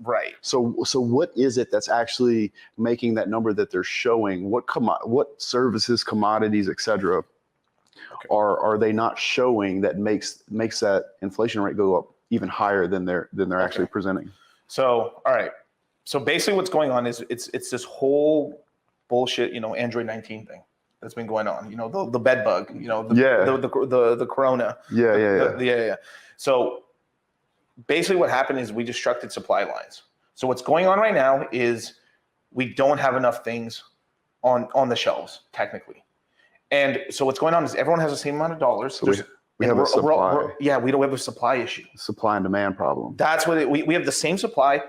Right. So what is it that's actually making that number that they're showing? What services, commodities, et cetera, are they not showing that makes that inflation rate go up even higher than they're actually presenting? So, all right. So basically what's going on is it's this whole bullshit, Android 19 thing that's been going on, the bed bug, the corona. Yeah. So basically what happened is we destructed supply lines. So what's going on right now is we don't have enough things on the shelves, technically. And so what's going on is everyone has the same amount of dollars. So we have a supply. We don't have a supply issue. Supply and demand problem. That's what we have the same supply.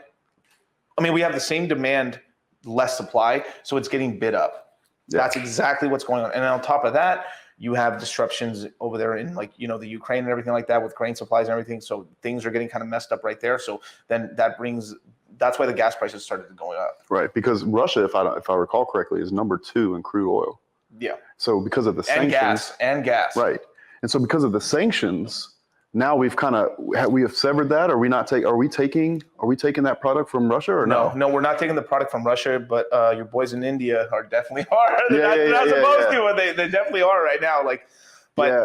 I mean, we have the same demand, less supply, so it's getting bid up. Yeah. That's exactly what's going on. And on top of that, you have disruptions over there in the Ukraine and everything like that with grain supplies and everything. So things are getting kind of messed up right there. So then that's why the gas prices started going up. Right, because Russia, if I recall correctly, is number 2 in crude oil. Yeah. So because of the sanctions. And gas. Right. And so because of the sanctions, now we have severed that. Are we taking that product from Russia or no? No, we're not taking the product from Russia, but your boys in India are definitely are. They're not supposed to, but they definitely are right now. But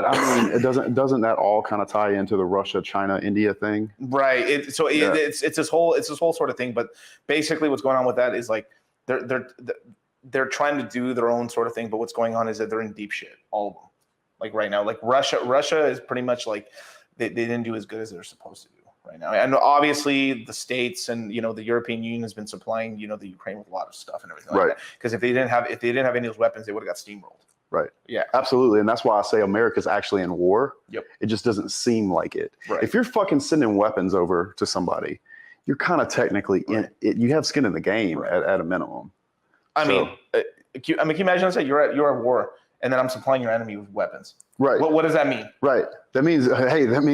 I mean, doesn't that all kind of tie into the Russia, China, India thing? Right. It's this whole sort of thing. But basically, what's going on with that is like they're trying to do their own sort of thing. But what's going on is that they're in deep shit, all of them. Like right now, like Russia is pretty much like they didn't do as good as they're supposed to do right now. And obviously the States and the European Union has been supplying the Ukraine with a lot of stuff and everything like that. Because if they didn't have any of those weapons, they would have got steamrolled. Right. Yeah. Absolutely. And that's why I say America's actually in war. Yep. It just doesn't seem like it. Right. If you're fucking sending weapons over to somebody, you're kind of technically in it. You have skin in the game at a minimum. I mean, can you imagine that you're at war and then I'm supplying your enemy with weapons? Right. What does that mean? Right. That means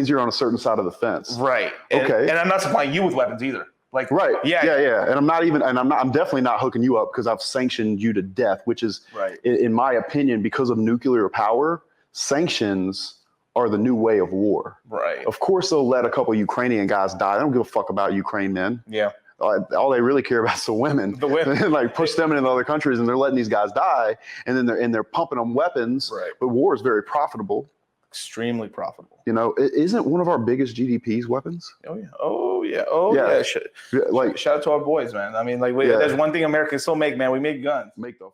you're on a certain side of the fence. Right. Okay. And I'm not supplying you with weapons either. Like, right. Yeah. And I'm definitely not hooking you up because I've sanctioned you to death, which is, in my opinion, because of nuclear power, sanctions are the new way of war. Right. Of course, they'll let a couple Ukrainian guys die. They don't give a fuck about Ukraine men. Yeah. All they really care about is the women. The women. Like push them into other countries, and they're letting these guys die, and then they're pumping them weapons. Right. But war is very profitable. Extremely profitable. Isn't one of our biggest GDPs weapons? Oh yeah. Shout out to our boys, man. I mean, there's one thing America can still make, man. We make guns. Make the